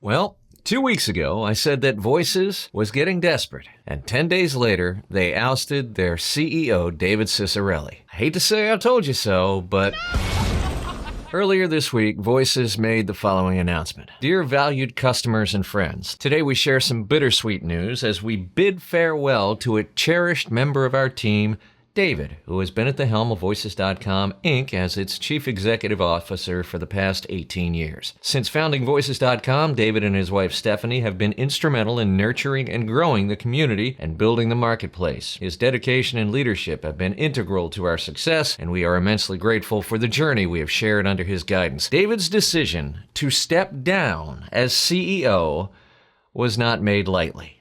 Well, 2 weeks ago, I said that Voices was getting desperate, and 10 days later, they ousted their CEO, David Ciccarelli. I hate to say I told you so, but earlier this week, Voices made the following announcement. Dear valued customers and friends, today we share some bittersweet news as we bid farewell to a cherished member of our team, David, who has been at the helm of Voices.com, Inc. as its chief executive officer for the past 18 years. Since founding Voices.com, David and his wife Stephanie have been instrumental in nurturing and growing the community and building the marketplace. His dedication and leadership have been integral to our success, and we are immensely grateful for the journey we have shared under his guidance. David's decision to step down as CEO was not made lightly.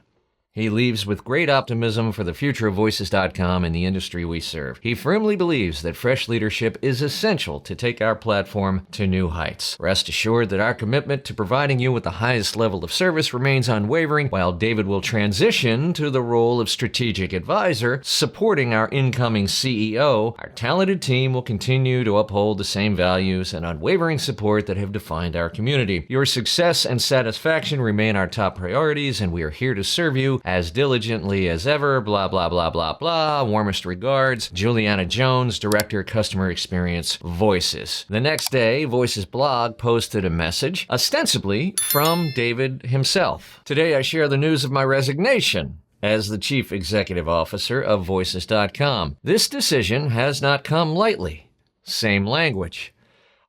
He leaves with great optimism for the future of Voices.com and the industry we serve. He firmly believes that fresh leadership is essential to take our platform to new heights. Rest assured that our commitment to providing you with the highest level of service remains unwavering, while David will transition to the role of strategic advisor, supporting our incoming CEO. Our talented team will continue to uphold the same values and unwavering support that have defined our community. Your success and satisfaction remain our top priorities, and we are here to serve you as diligently as ever, blah, blah, blah, blah, blah. Warmest regards, Juliana Jones, Director, Customer Experience, Voices. The next day, Voices blog posted a message, ostensibly from David himself. Today, I share the news of my resignation as the Chief Executive Officer of Voices.com. This decision has not come lightly. Same language.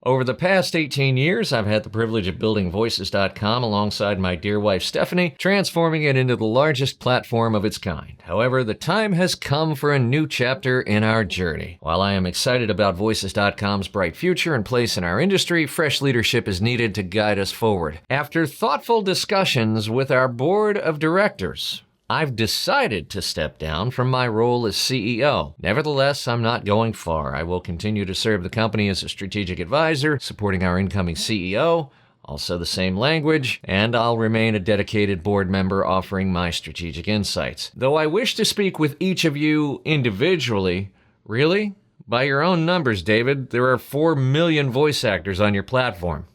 Over the past 18 years, I've had the privilege of building Voices.com alongside my dear wife Stephanie, transforming it into the largest platform of its kind. However, the time has come for a new chapter in our journey. While I am excited about Voices.com's bright future and place in our industry, fresh leadership is needed to guide us forward. After thoughtful discussions with our board of directors, I've decided to step down from my role as CEO. Nevertheless, I'm not going far. I will continue to serve the company as a strategic advisor, supporting our incoming CEO, also the same language, and I'll remain a dedicated board member offering my strategic insights. Though I wish to speak with each of you individually, really? By your own numbers, David, there are 4 million voice actors on your platform.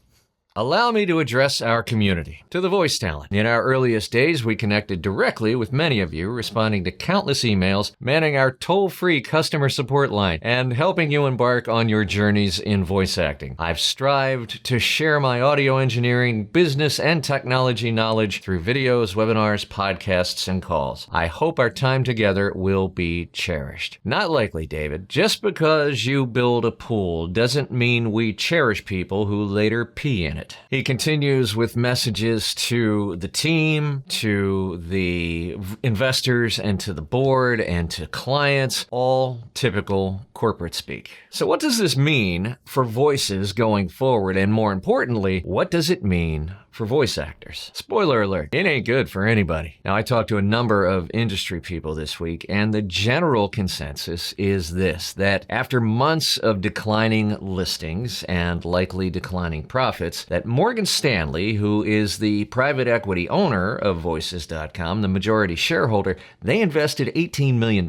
Allow me to address our community, to the voice talent. In our earliest days, we connected directly with many of you, responding to countless emails, manning our toll-free customer support line, and helping you embark on your journeys in voice acting. I've strived to share my audio engineering, business, and technology knowledge through videos, webinars, podcasts, and calls. I hope our time together will be cherished. Not likely, David. Just because you build a pool doesn't mean we cherish people who later pee in it. He continues with messages to the team, to the investors, and to the board, and to clients, all typical corporate speak. So what does this mean for Voices going forward? And more importantly, what does it mean for voice actors? Spoiler alert, it ain't good for anybody. Now, I talked to a number of industry people this week, and the general consensus is this, that after months of declining listings and likely declining profits, that Morgan Stanley, who is the private equity owner of Voices.com, the majority shareholder, they invested $18 million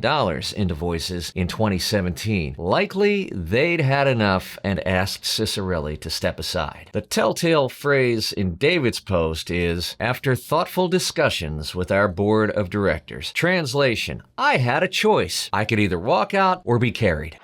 into Voices in 2017. Likely, they'd had enough and asked Ciccarelli to step aside. The telltale phrase in David's post is, after thoughtful discussions with our board of directors. Translation, I had a choice. I could either walk out or be carried.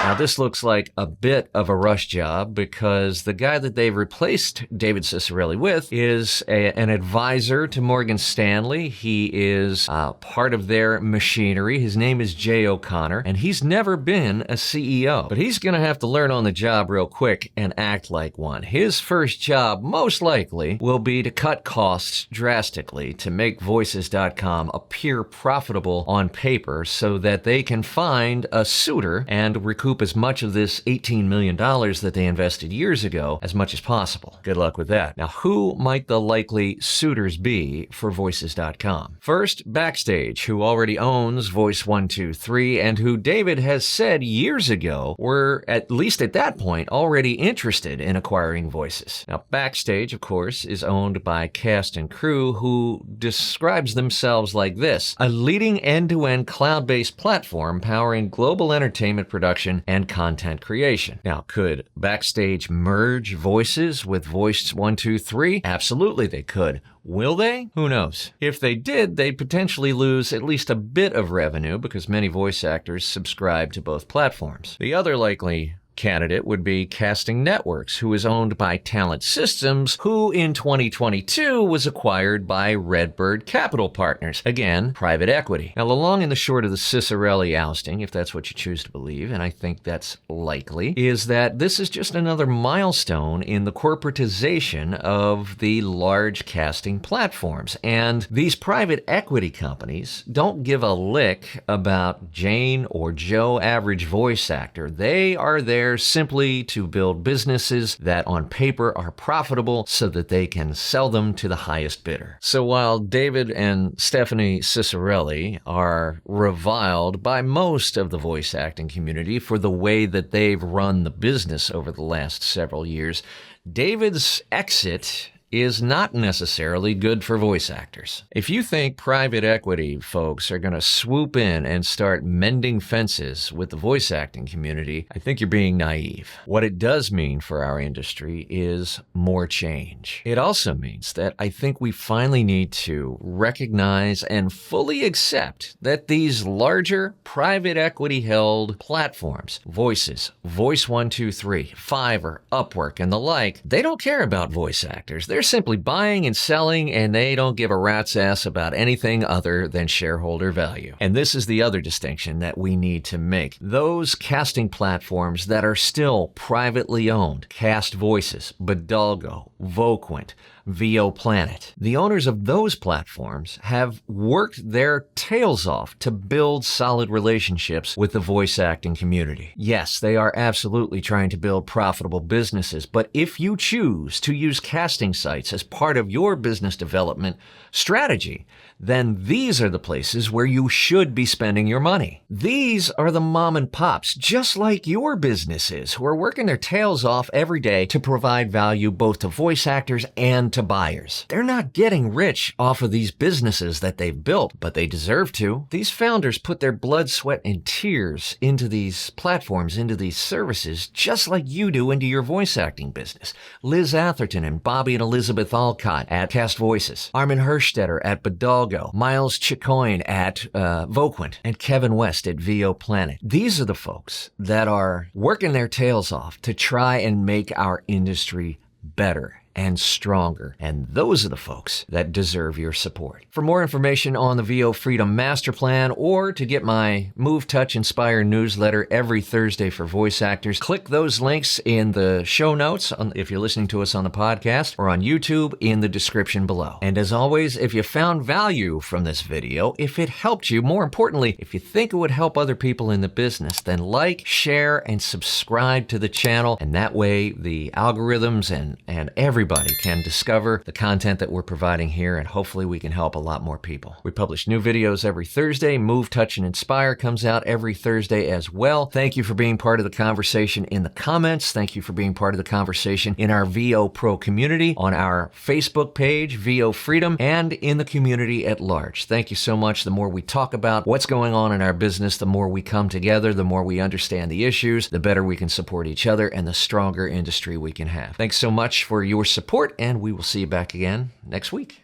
Now, this looks like a bit of a rush job because the guy that they've replaced David Ciccarelli with is an advisor to Morgan Stanley. He is part of their machinery. His name is Jay O'Connor, and he's never been a CEO. But he's going to have to learn on the job real quick and act like one. His first job, most likely, will be to cut costs drastically to make Voices.com appear profitable on paper so that they can find a suitor and recoup as much of this $18 million that they invested years ago as much as possible. Good luck with that. Now, who might the likely suitors be for Voices.com? First, Backstage, who already owns Voice123 and who David has said years ago were, at least at that point, already interested in acquiring Voices. Now, Backstage, of course, is owned by Cast and Crew, who describes themselves like this: a leading end-to-end cloud-based platform powering global entertainment production production and content creation. Now, could Backstage merge Voices with Voice 123? Absolutely they could. Will they? Who knows? If they did, they'd potentially lose at least a bit of revenue because many voice actors subscribe to both platforms. The other likely candidate would be Casting Networks, who is owned by Talent Systems, who in 2022 was acquired by Redbird Capital Partners. Again, private equity. Now, the long and the short of the Ciccarelli ousting, if that's what you choose to believe, and I think that's likely, is that this is just another milestone in the corporatization of the large casting platforms. And these private equity companies don't give a lick about Jane or Joe, average voice actor. They are there simply to build businesses that on paper are profitable so that they can sell them to the highest bidder. So while David and Stephanie Ciccarelli are reviled by most of the voice acting community for the way that they've run the business over the last several years, David's exit is not necessarily good for voice actors. If you think private equity folks are going to swoop in and start mending fences with the voice acting community, I think you're being naive. What it does mean for our industry is more change. It also means that I think we finally need to recognize and fully accept that these larger private equity held platforms, Voices, Voice 123, Fiverr, Upwork, and the like, they don't care about voice actors. They're simply buying and selling, and they don't give a rat's ass about anything other than shareholder value. And this is the other distinction that we need to make. Those casting platforms that are still privately owned, Cast Voices, Bidalgo, Voquent, VO Planet. The owners of those platforms have worked their tails off to build solid relationships with the voice acting community. Yes, they are absolutely trying to build profitable businesses, but if you choose to use casting sites as part of your business development strategy, then these are the places where you should be spending your money. These are the mom and pops, just like your business is, who are working their tails off every day to provide value both to voice actors and to buyers. They're not getting rich off of these businesses that they've built, but they deserve to. These founders put their blood, sweat, and tears into these platforms, into these services, just like you do into your voice acting business. Liz Atherton and Bobby and Elizabeth Alcott at Cast Voices, Armin Herstetter at Bidalgo, Miles Chicoine at Voquent, and Kevin West at VO Planet. These are the folks that are working their tails off to try and make our industry better and stronger. And those are the folks that deserve your support. For more information on the VO Freedom Master Plan or to get my Move, Touch, Inspire newsletter every Thursday for voice actors, click those links in the show notes if you're listening to us on the podcast or on YouTube in the description below. And as always, if you found value from this video, if it helped you, more importantly, if you think it would help other people in the business, then like, share, and subscribe to the channel. And that way the algorithms and everybody can discover the content that we're providing here, and hopefully we can help a lot more people. We publish new videos every Thursday. Move, Touch, and Inspire comes out every Thursday as well. Thank you for being part of the conversation in the comments. Thank you for being part of the conversation in our VO Pro community, on our Facebook page, VO Freedom, and in the community at large. Thank you so much. The more we talk about what's going on in our business, the more we come together, the more we understand the issues, the better we can support each other, and the stronger industry we can have. Thanks so much for your support, and we will see you back again next week.